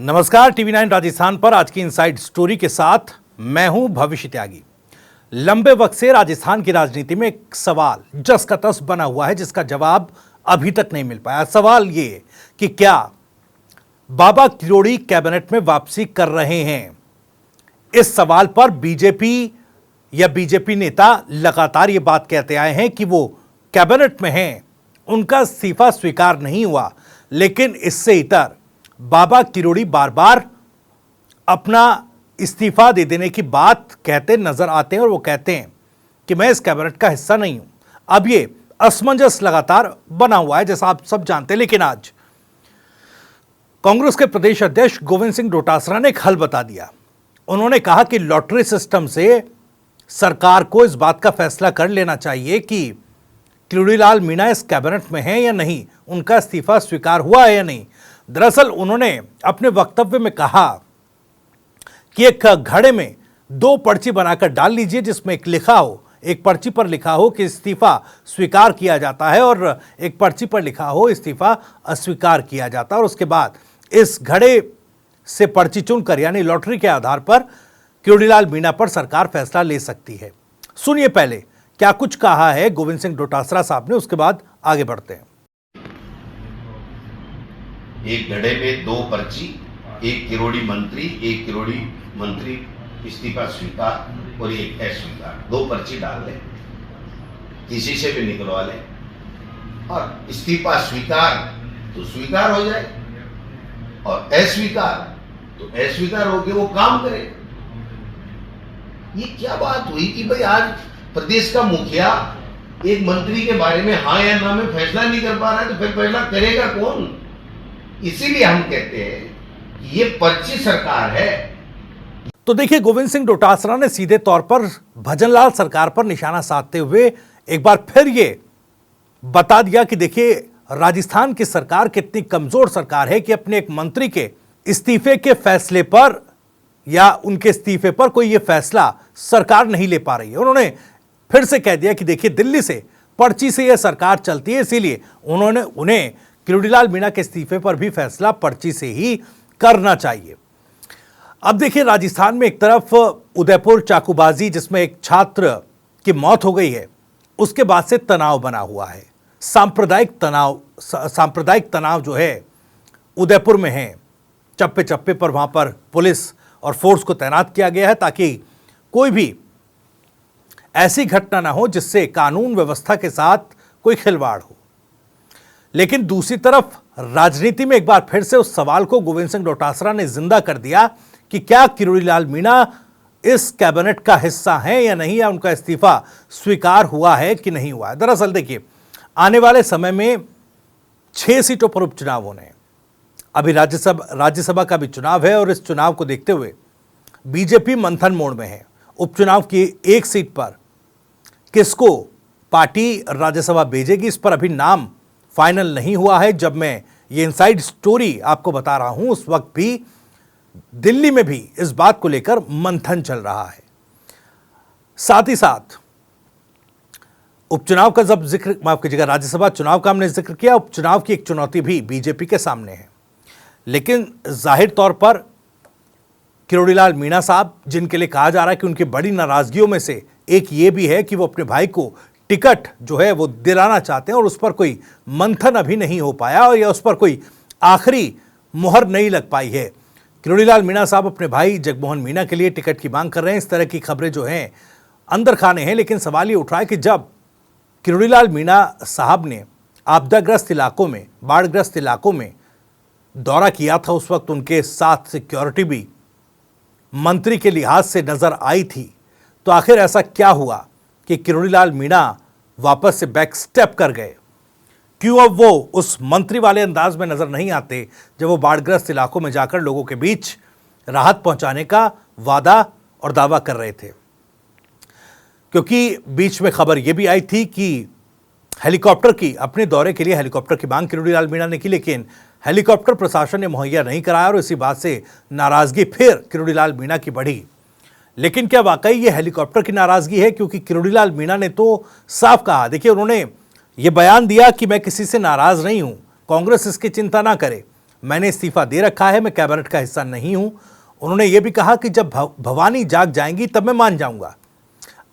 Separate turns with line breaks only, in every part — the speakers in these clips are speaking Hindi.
नमस्कार, टीवी 9 राजस्थान पर आज की इनसाइड स्टोरी के साथ मैं हूं भविष्य त्यागी। लंबे वक्त से राजस्थान की राजनीति में एक सवाल जस का तस बना हुआ है जिसका जवाब अभी तक नहीं मिल पाया। सवाल ये कि क्या बाबा किरोड़ी कैबिनेट में वापसी कर रहे हैं। इस सवाल पर बीजेपी नेता लगातार ये बात कहते आए हैं कि वो कैबिनेट में हैं, उनका इस्तीफा स्वीकार नहीं हुआ। लेकिन इससे इतर बाबा किरोड़ी बार बार अपना इस्तीफा दे देने की बात कहते नजर आते हैं और वो कहते हैं कि मैं इस कैबिनेट का हिस्सा नहीं हूं। अब ये असमंजस लगातार बना हुआ है जैसा आप सब जानते हैं। लेकिन आज कांग्रेस के प्रदेश अध्यक्ष गोविंद सिंह डोटासरा ने एक हल बता दिया। उन्होंने कहा कि लॉटरी सिस्टम से सरकार को इस बात का फैसला कर लेना चाहिए कि किरोड़ीलाल मीणा इस कैबिनेट में हैं या नहीं, उनका इस्तीफा स्वीकार हुआ है या नहीं। दरअसल उन्होंने अपने वक्तव्य में कहा कि एक घड़े में दो पर्ची बनाकर डाल लीजिए जिसमें एक पर्ची पर लिखा हो कि इस्तीफा स्वीकार किया जाता है और एक पर्ची पर लिखा हो इस्तीफा अस्वीकार किया जाता है। और उसके बाद इस घड़े से पर्ची चुनकर यानी लॉटरी के आधार पर किरोड़ीलाल मीणा पर सरकार फैसला ले सकती है। सुनिए पहले क्या कुछ कहा है गोविंद सिंह डोटासरा साहब ने, उसके बाद आगे बढ़ते हैं।
एक घड़े में दो पर्ची, एक किरोड़ी मंत्री इस्तीफा स्वीकार और एक अस्वीकार, दो पर्ची डाल लें, किसी से भी निकलवा लें और इस्तीफा स्वीकार तो स्वीकार हो जाए और अस्वीकार तो अस्वीकार होकर वो काम करे। ये क्या बात हुई कि भाई आज प्रदेश का मुखिया एक मंत्री के बारे में हाँ या ना में फैसला नहीं कर पा रहा है तो फिर फैसला करेगा कौन? इसीलिए हम कहते हैं कि ये पर्ची सरकार है।
तो देखिए, गोविंद सिंह डोटासरा ने सीधे तौर पर भजनलाल सरकार पर निशाना साधते हुए एक बार फिर ये बता दिया कि देखिए राजस्थान की सरकार कितनी कमजोर सरकार है कि अपने एक मंत्री के इस्तीफे के फैसले पर या उनके इस्तीफे पर कोई ये फैसला सरकार नहीं ले पा रही है। उन्होंने फिर से कह दिया कि देखिए दिल्ली से पर्ची से यह सरकार चलती है, इसीलिए उन्हें किरोड़ीलाल मीणा के इस्तीफे पर भी फैसला पर्ची से ही करना चाहिए। अब देखिए, राजस्थान में एक तरफ उदयपुर चाकूबाजी जिसमें एक छात्र की मौत हो गई है, उसके बाद से तनाव बना हुआ है। सांप्रदायिक तनाव जो है उदयपुर में है। चप्पे चप्पे पर वहां पर पुलिस और फोर्स को तैनात किया गया है ताकि कोई भी ऐसी घटना ना हो जिससे कानून व्यवस्था के साथ कोई खिलवाड़ हो। लेकिन दूसरी तरफ राजनीति में एक बार फिर से उस सवाल को गोविंद सिंह डोटासरा ने जिंदा कर दिया कि क्या किरोड़ीलाल मीणा इस कैबिनेट का हिस्सा हैं या नहीं, या उनका इस्तीफा स्वीकार हुआ है कि नहीं हुआ है। दरअसल देखिए, आने वाले समय में 6 सीटों पर उपचुनाव होने हैं। अभी राज्यसभा का भी चुनाव है और इस चुनाव को देखते हुए बीजेपी मंथन मोड में है। उपचुनाव की एक सीट पर किसको पार्टी राज्यसभा भेजेगी, इस पर अभी नाम फाइनल नहीं हुआ है। जब मैं ये इनसाइड स्टोरी आपको बता रहा हूं उस वक्त भी दिल्ली में भी इस बात को लेकर मंथन चल रहा है। साथ ही साथ उपचुनाव का जब जिक्र, माफ कीजिएगा, राज्यसभा चुनाव का हमने जिक्र किया, उपचुनाव की एक चुनौती भी बीजेपी के सामने है। लेकिन जाहिर तौर पर किरोड़ीलाल मीणा साहब, जिनके लिए कहा जा रहा है कि उनकी बड़ी नाराजगियों में से एक ये भी है कि वो अपने भाई को टिकट जो है वो दिलाना चाहते हैं और उस पर कोई मंथन अभी नहीं हो पाया और या उस पर कोई आखिरी मुहर नहीं लग पाई है। किरोड़ीलाल मीणा साहब अपने भाई जगमोहन मीणा के लिए टिकट की मांग कर रहे हैं। इस तरह की खबरें जो हैं अंदर खाने हैं। लेकिन सवाल ये उठ रहा है कि जब किरोड़ीलाल मीणा साहब ने आपदाग्रस्त इलाकों में, बाढ़ग्रस्त इलाकों में दौरा किया था, उस वक्त उनके साथ सिक्योरिटी भी मंत्री के लिहाज से नजर आई थी। तो आखिर ऐसा क्या हुआ कि किरोड़ीलाल मीणा वापस से बैक स्टेप कर गए? क्यों अब वो उस मंत्री वाले अंदाज में नजर नहीं आते जब वो बाढ़ग्रस्त इलाकों में जाकर लोगों के बीच राहत पहुंचाने का वादा और दावा कर रहे थे? क्योंकि बीच में खबर यह भी आई थी कि हेलीकॉप्टर की, अपने दौरे के लिए हेलीकॉप्टर की मांग किरोड़ीलाल मीणा ने की, लेकिन हेलीकॉप्टर प्रशासन ने मुहैया नहीं कराया और इसी बात से नाराजगी फिर किरोड़ीलाल मीणा की बढ़ी। लेकिन क्या वाकई ये हेलीकॉप्टर की नाराजगी है? क्योंकि किरोड़ीलाल मीणा ने तो साफ कहा, देखिए उन्होंने ये बयान दिया कि मैं किसी से नाराज नहीं हूं, कांग्रेस इसकी चिंता ना करे, मैंने इस्तीफा दे रखा है, मैं कैबिनेट का हिस्सा नहीं हूं। उन्होंने यह भी कहा कि जब भवानी जाग जाएंगी तब मैं मान जाऊंगा।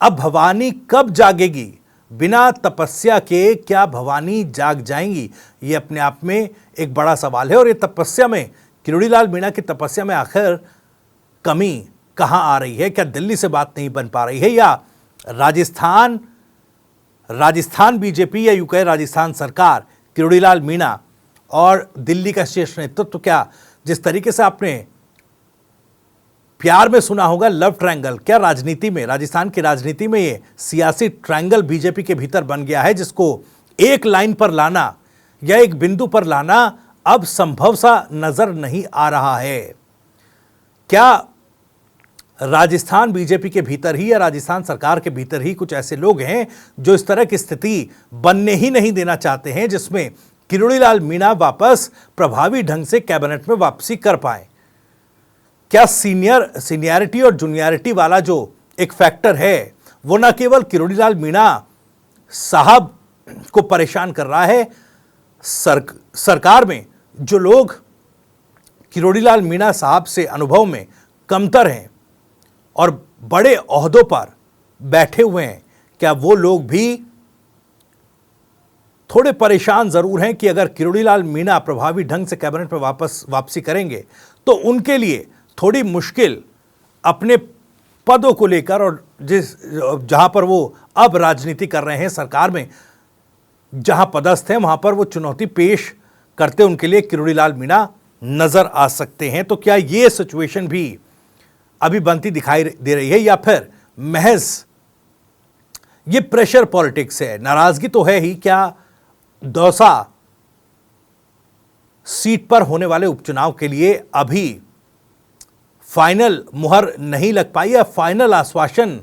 अब भवानी कब जागेगी? बिना तपस्या के क्या भवानी जाग जाएंगी? ये अपने आप में एक बड़ा सवाल है। और ये तपस्या में, किरोड़ीलाल मीणा की तपस्या में आखिर कमी कहां आ रही है? क्या दिल्ली से बात नहीं बन पा रही है, या राजस्थान बीजेपी, या यूं कहे राजस्थान सरकार, किरोड़ीलाल मीणा और दिल्ली का शीर्ष नेतृत्व, क्या जिस तरीके से आपने प्यार में सुना होगा लव ट्रायंगल, क्या राजनीति में, राजस्थान की राजनीति में ये सियासी ट्रायंगल बीजेपी के भीतर बन गया है, जिसको एक लाइन पर लाना या एक बिंदु पर लाना अब संभव सा नजर नहीं आ रहा है? क्या राजस्थान बीजेपी के भीतर ही या राजस्थान सरकार के भीतर ही कुछ ऐसे लोग हैं जो इस तरह की स्थिति बनने ही नहीं देना चाहते हैं, जिसमें किरोड़ीलाल मीणा वापस प्रभावी ढंग से कैबिनेट में वापसी कर पाए? क्या सीनियरिटी और जूनियरिटी वाला जो एक फैक्टर है वो न केवल किरोड़ीलाल मीणा साहब को परेशान कर रहा है, सरकार में जो लोग किरोड़ीलाल मीणा साहब से अनुभव में कमतर हैं और बड़े ओहदों पर बैठे हुए हैं, क्या वो लोग भी थोड़े परेशान जरूर हैं कि अगर किरोड़ीलाल मीणा प्रभावी ढंग से कैबिनेट में वापसी करेंगे तो उनके लिए थोड़ी मुश्किल अपने पदों को लेकर, और जहां पर वो अब राजनीति कर रहे हैं, सरकार में जहां पदस्थ हैं, वहां पर वो चुनौती पेश करते उनके लिए किरोड़ीलाल मीणा नजर आ सकते हैं? तो क्या ये सिचुएशन भी अभी बनती दिखाई दे रही है, या फिर महज ये प्रेशर पॉलिटिक्स है? नाराजगी तो है ही, क्या दौसा सीट पर होने वाले उपचुनाव के लिए अभी फाइनल मुहर नहीं लग पाई, या फाइनल आश्वासन,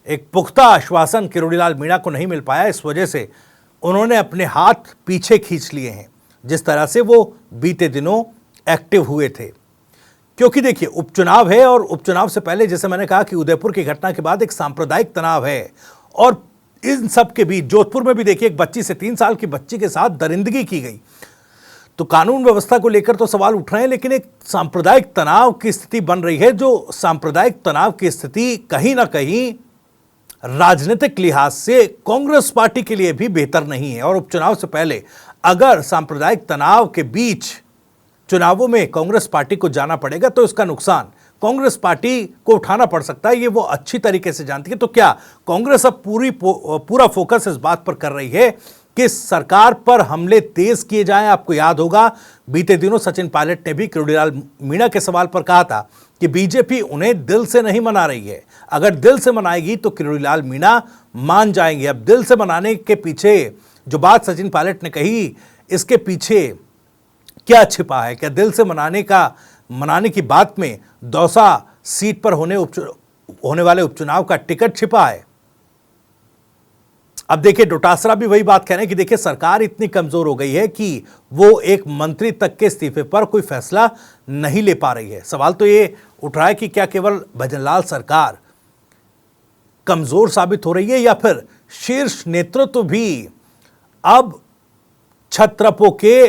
एक पुख्ता आश्वासन किरोड़ीलाल मीणा को नहीं मिल पाया, इस वजह से उन्होंने अपने हाथ पीछे खींच लिए हैं जिस तरह से वो बीते दिनों एक्टिव हुए थे? क्योंकि देखिए, उपचुनाव है और उपचुनाव से पहले, जैसे मैंने कहा कि उदयपुर की घटना के बाद एक सांप्रदायिक तनाव है, और इन सब के बीच जोधपुर में भी देखिए एक बच्ची से, 3 साल की बच्ची के साथ दरिंदगी की गई। तो कानून व्यवस्था को लेकर तो सवाल उठ रहे हैं, लेकिन एक सांप्रदायिक तनाव की स्थिति बन रही है, जो सांप्रदायिक तनाव की स्थिति कहीं ना कहीं राजनीतिक लिहाज से कांग्रेस पार्टी के लिए भी बेहतर नहीं है। और उपचुनाव से पहले अगर सांप्रदायिक तनाव के बीच चुनावों में कांग्रेस पार्टी को जाना पड़ेगा तो इसका नुकसान कांग्रेस पार्टी को उठाना पड़ सकता है, ये वो अच्छी तरीके से जानती है। तो क्या कांग्रेस अब पूरा फोकस इस बात पर कर रही है कि सरकार पर हमले तेज किए जाएं? आपको याद होगा बीते दिनों सचिन पायलट ने भी किरोड़ीलाल मीणा के सवाल पर कहा था कि बीजेपी उन्हें दिल से नहीं मना रही है, अगर दिल से मनाएगी तो किरोड़ीलाल मीणा मान जाएंगे। अब दिल से मनाने के पीछे जो बात सचिन पायलट ने कही, इसके पीछे क्या छिपा है? क्या दिल से मनाने की बात में दौसा सीट पर होने वाले उपचुनाव का टिकट छिपा है? अब देखिए, डोटासरा भी वही बात कह रहे हैं कि देखिए, सरकार इतनी कमजोर हो गई है कि वो एक मंत्री तक के इस्तीफे पर कोई फैसला नहीं ले पा रही है। सवाल तो ये उठ रहा है कि क्या केवल भजनलाल सरकार कमजोर साबित हो रही है, या फिर शीर्ष नेतृत्व भी अब छत्रपों के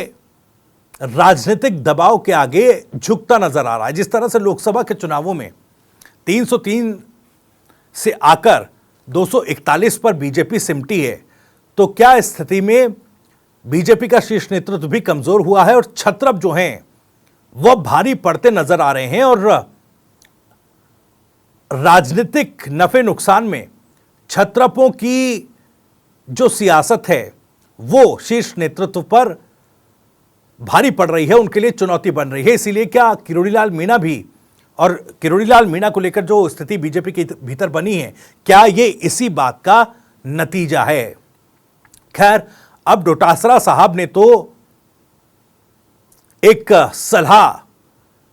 राजनीतिक दबाव के आगे झुकता नजर आ रहा है? जिस तरह से लोकसभा के चुनावों में 303 से आकर 241 पर बीजेपी सिमटी है, तो क्या इस स्थिति में बीजेपी का शीर्ष नेतृत्व भी कमजोर हुआ है और छत्रप जो हैं वह भारी पड़ते नजर आ रहे हैं, और राजनीतिक नफे नुकसान में छत्रपों की जो सियासत है वो शीर्ष नेतृत्व पर भारी पड़ रही है, उनके लिए चुनौती बन रही है? इसीलिए क्या किरोड़ीलाल मीणा भी, और किरोड़ीलाल मीणा को लेकर जो स्थिति बीजेपी के भीतर बनी है, क्या ये इसी बात का नतीजा है? खैर, अब डोटासरा साहब ने तो एक सलाह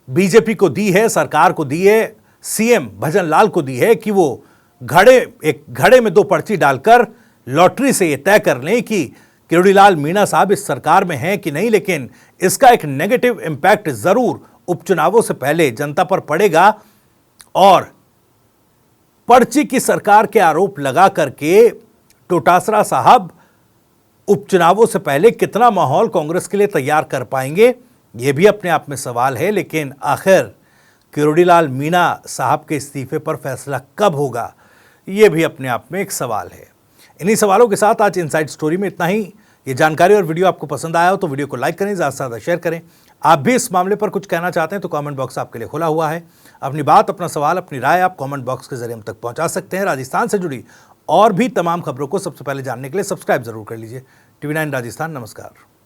बीजेपी को दी है, सरकार को दी है, सीएम भजनलाल को दी है कि वो एक घड़े में 2 पर्ची डालकर लॉटरी से ये तय कर लें कि किरोड़ीलाल मीणा साहब इस सरकार में हैं कि नहीं, लेकिन इसका एक नेगेटिव इंपैक्ट जरूर उपचुनावों से पहले जनता पर पड़ेगा। और पर्ची की सरकार के आरोप लगा करके डोटासरा साहब उपचुनावों से पहले कितना माहौल कांग्रेस के लिए तैयार कर पाएंगे, ये भी अपने आप में सवाल है। लेकिन आखिर किरोड़ी लाल मीणा साहब के इस्तीफे पर फैसला कब होगा, ये भी अपने आप में एक सवाल है। इन्हीं सवालों के साथ आज इनसाइड स्टोरी में इतना ही। ये जानकारी और वीडियो आपको पसंद आया हो तो वीडियो को लाइक करें, ज़्यादा से ज़्यादा शेयर करें। आप भी इस मामले पर कुछ कहना चाहते हैं तो कमेंट बॉक्स आपके लिए खुला हुआ है। अपनी बात, अपना सवाल, अपनी राय आप कमेंट बॉक्स के जरिए हम तक पहुंचा सकते हैं। राजस्थान से जुड़ी और भी तमाम खबरों को सबसे पहले जानने के लिए सब्सक्राइब जरूर कर लीजिए। TV9 राजस्थान। नमस्कार।